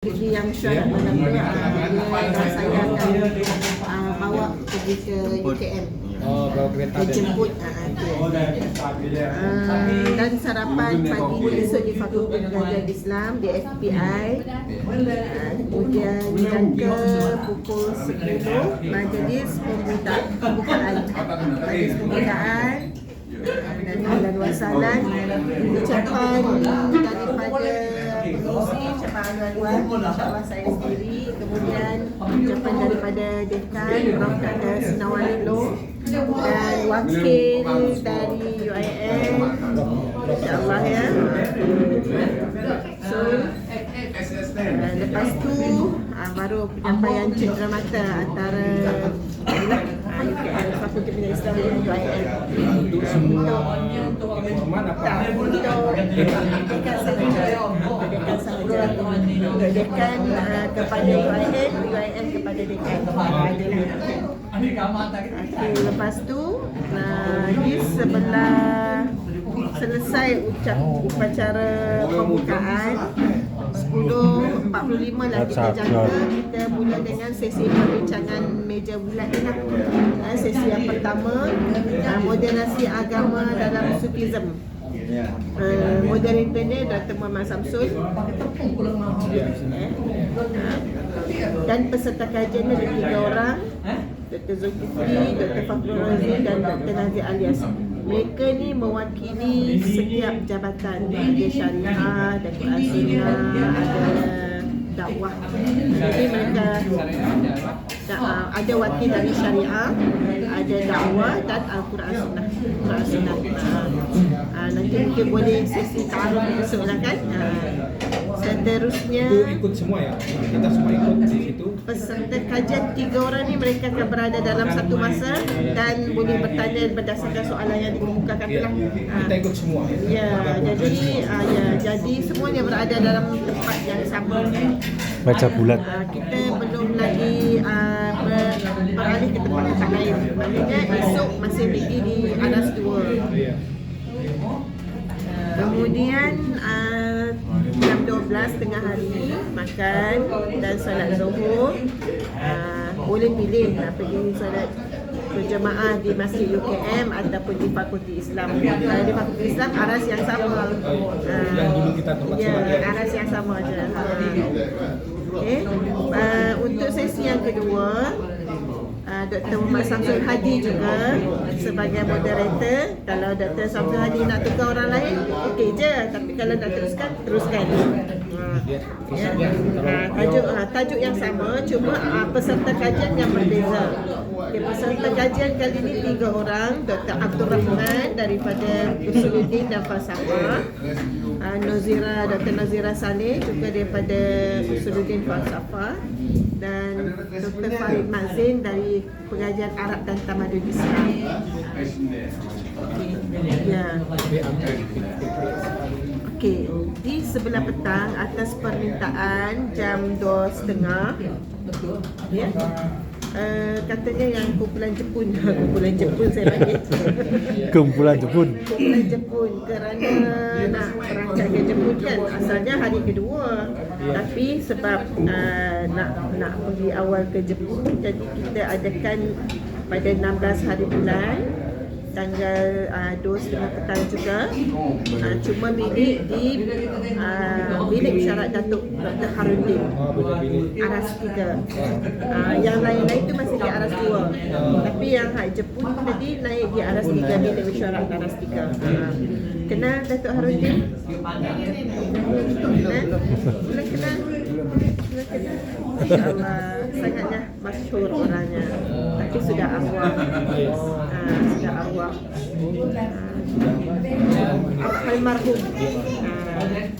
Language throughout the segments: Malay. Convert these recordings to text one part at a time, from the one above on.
Yang syarat menentu dan saya akan bawa pergi ke UKM. Bawa kereta Jemput dan sarapan pagi esok di Fakulti Pengajian Islam di FPI. Kemudian jangka pukul 10 majlis pembukaan dan ahlan ucapan daripada pengurusi ucapan ahlan insyaAllah saya sendiri, kemudian ucapan daripada Dekan Prof. Dr. Sinawalilo dan wakil dari UIM insyaAllah ya. So lepas tu baru penyampaian cenderamata antara UKM Fakulti Pengajian Islam dan UIM untuk dekan sahaja untuk dekan kepada UIM, UIM kepada dekan. Lepas tu di sebelah selesai upacara pembukaan 10.45 lah kita jangka kita mula dengan sesi perbincangan meja bulat ni lah. Sesi yang pertama moderasi agama dalam Sufism. Moderator ni Dr. Muhammad Samsul dan peserta kajian ni ada 3 orang, Dr. Zulkifli, Dr. Fakhrul Razi dan Dr. Nazir Alias. Mereka ni mewakili setiap jabatan, ada syariah, ada Quran Sunnah, ada dakwah. Jadi mereka ada wakil dari syariah, ada dakwah dan Al-Quran Sunnah. Nanti mungkin boleh sesi ta'aruf besok lah kan. Seterusnya itu ikut semua ya? Kita semua ikut di situ. Peserta kajian 3 orang ni mereka akan berada dalam satu masa dan boleh bertanya berdasarkan soalan yang dikemukakan lah. Kita ikut semua. Jadi semuanya berada dalam tempat yang sama. Baca bulat. Kita belum lagi beralih ke tempat lain. Maknanya esok masih pergi di Anas 2. Kemudian jam 12 tengah hari makan dan solat zuhur. Boleh pilih nak pergi solat berjemaah di Masjid UKM ataupun di Fakulti Islam. Di Fakulti Islam aras yang sama. Yang dulu kita tempat solat. Aras yang sama aja. Okay. Untuk sesi yang kedua, Dr. Muhammad Samsul Hadi juga sebagai moderator. Kalau Dr. Samsul Hadi nak tukar orang lain, okey je. Tapi kalau nak teruskan. Tajuk yang sama, cuma peserta kajian yang berbeza. Okay, peserta kajian kali ini 3 orang, Dr. Abdul Rahman daripada Usuluddin dan Falsafah, Dr. Nazira Saleh juga daripada Usuluddin Falsafah, dan Dr. Farid Mazin dari Pengajian Arab dan Tamadun Islam. Okey, di sebelah petang atas permintaan jam 2.30 ya. Katanya yang kumpulan Jepun saya panggil Kumpulan Jepun kerana nak berangkat ke Jepun kan, asalnya hari kedua, tapi sebab nak pergi awal ke Jepun, jadi kita adakan pada 16 hari bulan tanggal 2.30 petang juga. Cuma bilik di bilik syarat Datuk Dr. Haruddin Aras 3. Yang lain-lain tu masih di Aras 2. Tapi yang Jepun tadi naik di Aras 3, bilik syarat Aras 3. Kenal Datuk Haruddin? Kenal? InsyaAllah sangatnya masyhur orangnya. Tapi sudah arwah. Almarhum.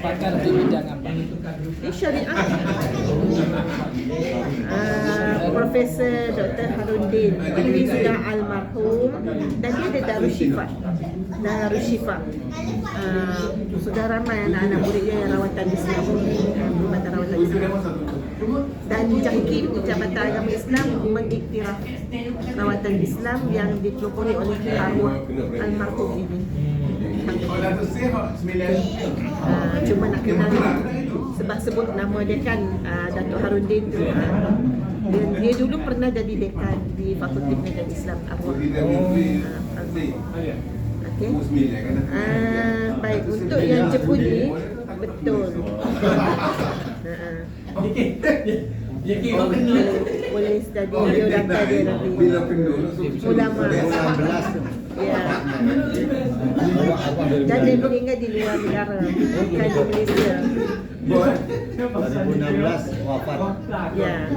Pakar di bidang apa? Di syariah. Profesor Dr. Haruddin ini sudah almarhum dan dia ada Darushifa. Sudah ramai anak-anak muridnya yang rawatan Islam, perkhidmatan rawatan Islam. Dan JAKIM, Jabatan Agama Islam, mengiktiraf rawatan Islam yang dipelopori oleh arwah almarhum ini. Cuma nak kenal sebab Abah sebut nama dia kan, Datuk Harudin tu. Dia dulu pernah jadi dekan di Fakulti Pendidikan Islam Arwah. Okey. Baik, untuk yang Jepun ni betul. Boleh study biodata dia nanti. Ulama. Ya. Dan dia meninggal di luar negara, bukan di Malaysia. 2016 wafat. Ya.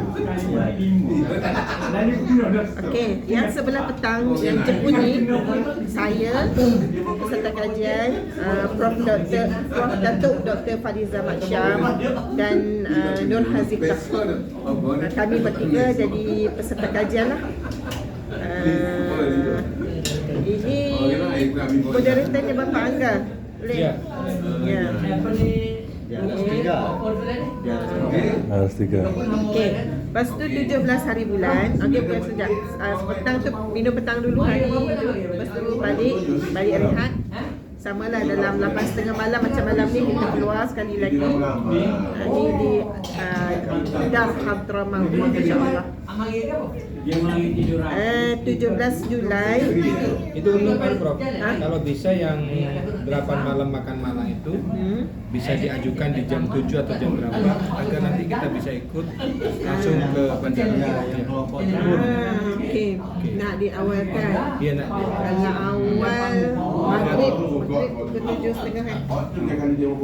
Okey, yang sebelah petang yang Jepun ni, saya peserta kajian Prof Datuk Dr. Fariza Maksyam dan Nur Hazifah. Kami bertiga jadi peserta kajian lah. Ini moderatornya Bapak Angga. Boleh? Ya. Ya. Harus 3. Okey. Lepas tu 17 hari bulan. Okey, bukan sejak petang tu minum petang dulu hari. Lepas tu balik rehat. Samalah dalam 8.30 malam macam malam ni kita keluar sekali lagi. Ni di Dar Hadramaut insya-Allah. 17 Julai. Itu untuk Prof. Kalau bisa yang 8 malam makan malam itu bisa diajukan di jam 7 atau jam berapa agar nanti kita bisa ikut langsung ke bandara. Okey. Nak diawalkan. Iya nak. Kalau awal maghrib ke 7.30 kan? Maghrib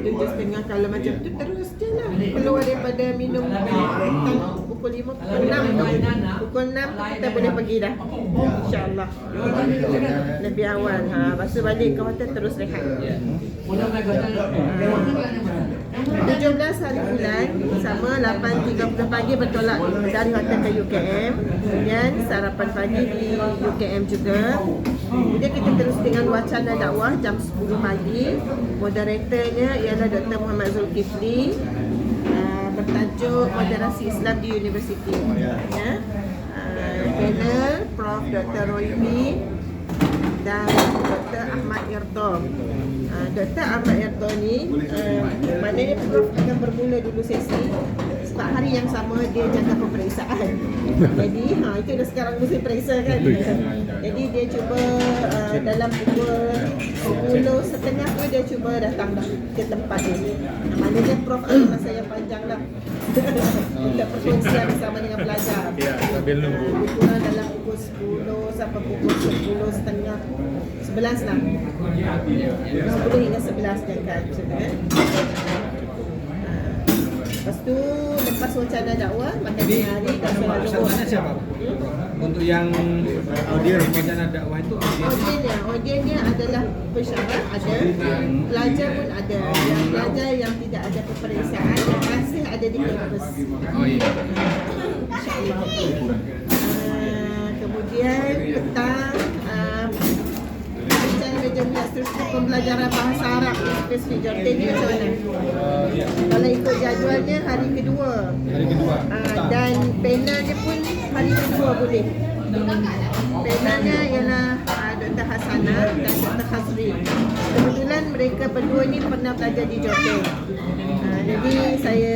7.30 kalau macam tu terus je lah. Keluar daripada minum petang pukul 5, pukul 6 tu. Pukul 6 tu kita boleh pergi dah. InsyaAllah. Lebih awal. Lepas tu balik ke hotel terus rehat. 17 hari bulan sama 8.30 pagi bertolak dari hotel ke UKM. Kemudian sarapan pagi di UKM juga. Kemudian kita terus dengan wacana dakwah jam 10 pagi. Moderatornya ialah Dr. Muhammad Zulkifli, bertajuk Moderasi Islam di Universiti. Ya. Panel Prof. Dr. Roybi dan Dr. Ahmad Irto. Dr. Ahmad Irto ni maknanya Prof akan bermula dulu sesi sebab hari yang sama dia jaga peperiksaan. Jadi itu dah sekarang musim periksa kan. Jadi dia cuba dalam pukul 10.30 tu dia cuba datang dah ke tempat ni. Maknanya Prof ada masa yang panjang lah untuk perkongsian bersama dengan pelajar. Ya, sambil nunggu. Lebih kurang dalam pukul 10 sampai pukul 10.30 11 lah. 10 hingga 11 dia kan macam tu kan. Lepas tu lepas wacana dakwah makan tengah hari dah solat Pesertanya siapa? Untuk yang audiens wacana dakwah itu Audiennya adalah pesyarat ada, pelajar pun ada. Yang pelajar yang tidak ada peperiksaan masih ada di kampus. Oh iya. InsyaAllah. Kemudian petang jamiah struktur pembelajaran bahasa Arab di Spesifik Jordan ni macam mana? Kalau ikut jadualnya hari kedua. Hari kedua. Dan panelnya pun hari kedua boleh. Panelnya ialah Dr. Hasanah dan Dr. Khazri. Kebetulan mereka berdua ni pernah belajar di Jordan. Jadi saya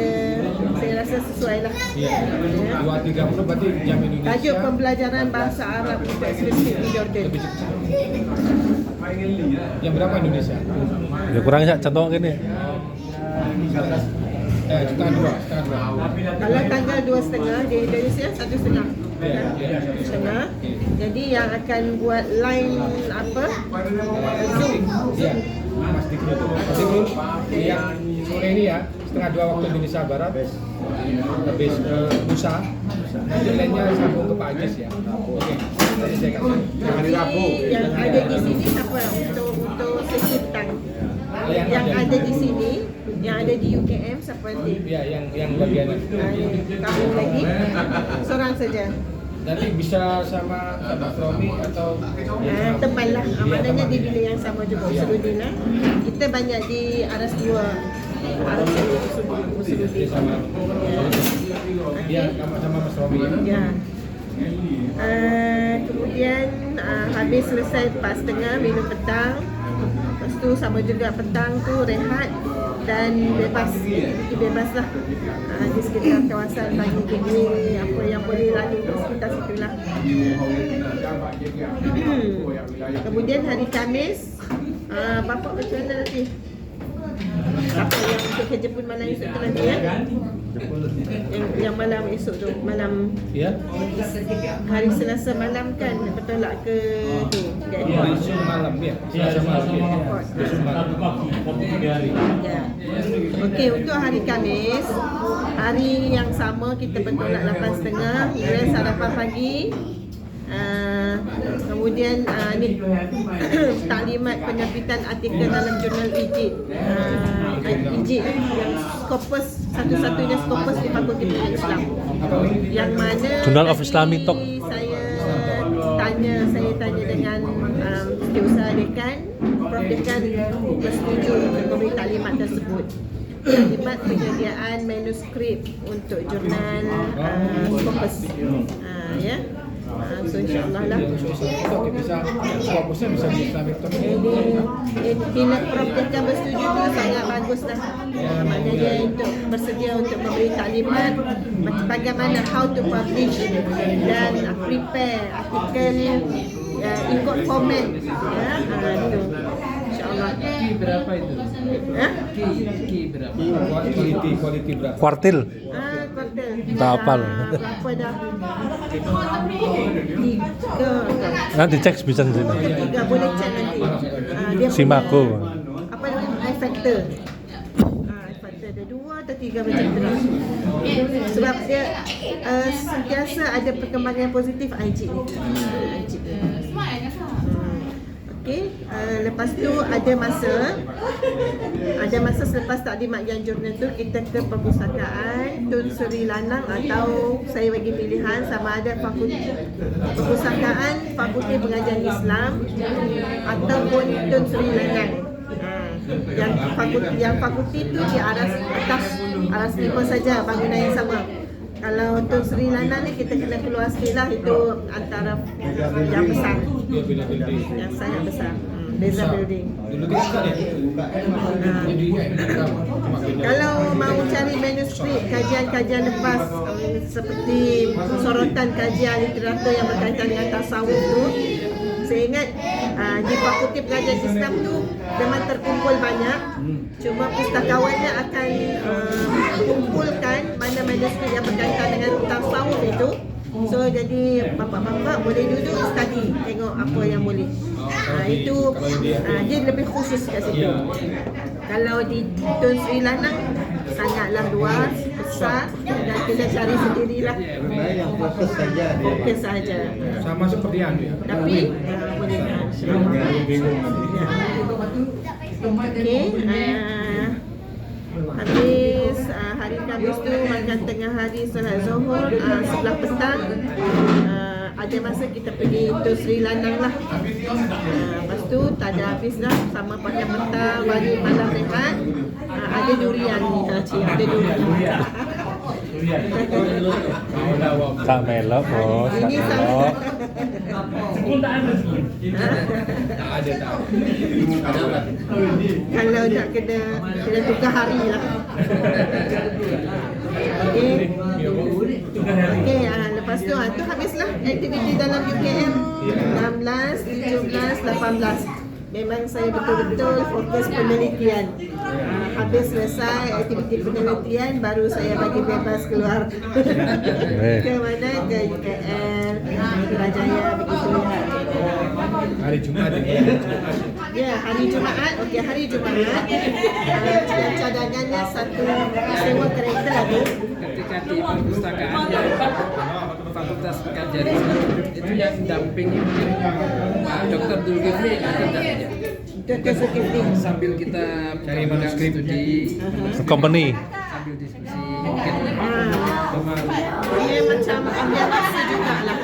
rasa sesuai lah. Iya. 2.30 berarti jam Indonesia. Tajuk pembelajaran bahasa Arab untuk spesifik di Jordan. Jam berapa Indonesia? Ya kurang ya contoh gini. Setengah dua. Kalau tanggal 2.30 di Indonesia 1.30. Setengah. Jadi yang akan buat line apa? Zoom. Iya. Mas Dikru. Yang sore ini ya, setengah 2 waktu Indonesia Barat. Habis ke Nusa. Nanti lainnya sambung ke Pak Agis ya. Oke. Nanti saya kasih. Hari Rabu. Yang ada di sini apa untuk sesi petang? Yang ada di sini, yang ada di UKM siapa nanti? Ya, yang bagian Kamu lagi? Seorang saja. nanti bisa sama Pak Romi atau Teman lah. Maknanya di bilik yang sama juga Usuluddin lah. Kita banyak di Aras 2. Aras 2 Usuluddin. sama dia sama Mas Romi Ya. Kemudian habis selesai 4.30 minum petang. Lepas tu sama juga petang tu rehat. dan bebas, aktiviti bebas lah di sekitar kawasan Bagi Gede, apa yang boleh lalu di sekitar situ lah. Kemudian hari Khamis, Bapak macam mana nanti? Apa yang untuk kerja pun malam esok tu nanti ya? Yang malam esok tu, malam Ya. hari Selasa malam kan, bertolak ke tu, ke Ya, airport. besok malam ya. Selasa malam ya. Besok malam. Ya. Okey, untuk hari Khamis, hari yang sama kita bertolak 8.30, kemudian sarapan pagi. Kemudian ni taklimat penerbitan artikel dalam jurnal Egypt. Egypt yang Scopus, satu-satunya Scopus di Fakulti Pendidikan Islam. Yang mana Journal of tadi Islamic Talk. Saya tanya dengan Setiausaha Dekan, Prof Dekan bersetuju untuk memberi taklimat tersebut. Taklimat penyediaan manuskrip untuk jurnal Scopus. Ya. So insyaAllah lah. Kita bisa fokusnya bisa di Islamic Talk. Bila Prof Dekan bersetuju tu sangat bagus lah. Maknanya untuk bersedia untuk memberi taklimat bagaimana how to publish dan prepare artikel, ikut komen ya, itu insyaAllah. Berapa itu? Ki berapa? Quality berapa? Kuartil. Kuartal. Tak hafal. Berapa dah? 3. Nanti cek bisa di sini. 3 boleh cek nanti. Dia Simaku. punya, apa namanya, I factor. I factor ada 2 atau 3 macam tu lah. Sebab dia sentiasa ada perkembangan yang positif IG ni. IG ni. Okey, lepas tu ada masa selepas taklimat yang jurnal tu kita ke perpustakaan Tun Sri Lanang, atau saya bagi pilihan sama ada perpustakaan Fakulti Pengajian Islam ataupun Tun Sri Lanang. Yang fakulti tu di aras 5 saja, bangunan yang sama. Kalau Tun Sri Lanang ni kita kena keluar sikit lah, itu antara yang besar, Dia beda building. yang sangat besar. Beza building. Dulu kita suka ya. Jadi cuma beda. Kalau mau cari manuskrip kajian-kajian lepas seperti sorotan kajian literatur yang berkaitan dengan tasawuf tu, saya ingat di Fakulti Pengajian Islam tu memang terkumpul banyak. Cuma pustakawannya akan kumpulkan mana manuskrip yang berkaitan dengan tasawuf itu. So jadi bapak-bapak boleh duduk study, tengok apa yang boleh. Itu dia lebih khusus kat situ. Kalau di Tun Sri Lanang sangatlah luas, besar, dan kita cari sendirilah. Yang fokus saja. Fokus saja. Sama seperti anu ya. Tapi boleh. Okey. Habis hari Khamis tu makan tengah hari solat Zuhur, sebelah petang ada masa kita pergi Tun Sri Lanang lah. Lepas tu tak ada habis lah, sama pakai petang, bagi malam rehat. Ada durian ni, ada durian. Kak Melok, bos. Kak Ini Melok. Tak ada. Kalau nak kena tukar hari lah. Okey. Okey, lepas tu habislah aktiviti dalam UKM 16, 17, 18. Memang saya betul-betul fokus penelitian. Habis selesai aktiviti penelitian, baru saya bagi bebas keluar. Ke mana? Ke UKL, Putrajaya, begitu ya. Hari Jumat Ya, hari Jumaat. Okey, hari Jumaat. Cadangannya satu sewa kereta tu. Ketika di perpustakaan Fakultas Pengajian Islam itu yang dampingi Pak Dr. Zulkifli ada dalamnya. Dr. Zulkifli. Sambil kita Cari manuskrip. studi, Company. sambil diskusi mungkin Dia macam ambil masa jugalah.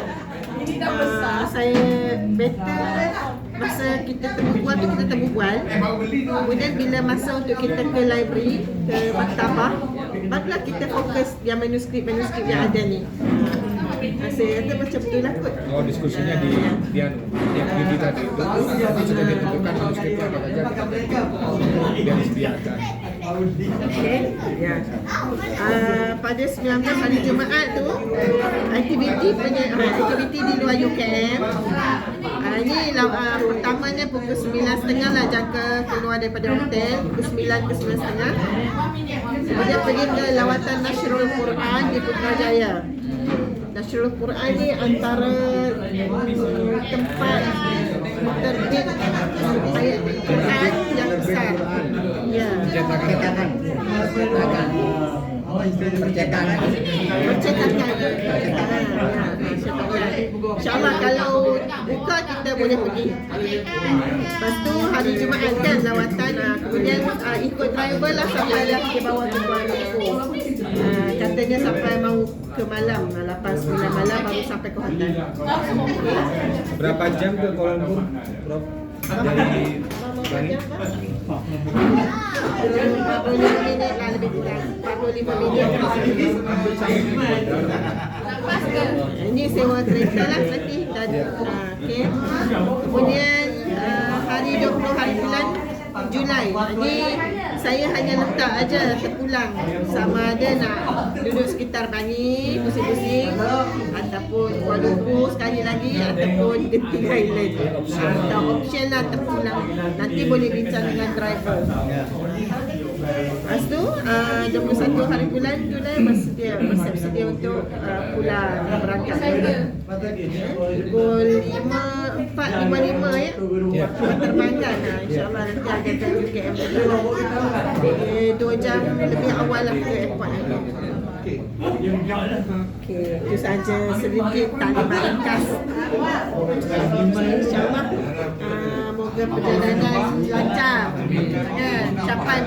Saya better masa kita terbual tu kita terbual. Kemudian bila masa untuk kita ke library, ke maktabah, barulah kita fokus yang manuskrip yang ada ni. Saya kata macam betul lah kot. Oh, diskusinya di anu, di aktiviti tadi itu sudah ditentukan manuskripnya apa saja, dia disediakan. Okey. Ya. Pada 19 hari Jumaat tu aktiviti di luar UKM. Ini pertamanya pukul 9.30 lah jangka keluar daripada hotel, pukul 9 ke 9.30. Kemudian pergi ke lawatan Nashrul Quran di Putrajaya. Nashrul Quran ni antara tempat terbit ayat Quran yang besar. Ya. Percetakan. Percetakan. InsyaAllah kalau buka kita boleh pergi. Lepas tu hari Jumaat kan lawatan, kemudian ikut driver lah sampai dah kita bawa ke Kuala Lumpur. Katanya sampai mau ke malam, 8-9 malam baru sampai ke hotel. Berapa jam ke Kuala Lumpur, Prof? Dari Bani? 45 minit lah lebih kurang. 45 minit. Ini sewa kereta lah nanti. Okay. Kemudian hari 20 hari bulan Julai. Ini saya hanya letak aja terpulang, sama ada nak duduk sekitar Bangi, pusing-pusing, ataupun Kuala Lumpur sekali lagi, ataupun Genting Island. Atau option lah terpulang. Nanti boleh bincang dengan driver. Lepas tu 21 hari bulan Julai bersiap sedia untuk pulang berangkat. Pukul 4:55 ya. Penerbangan. InsyaAllah nanti akan ke UKM. 2 jam lebih awal lah ke airport. Okey, itu saja sedikit taklimat ringkas. InsyaAllah moga perjalanan lancar. Kan? Capai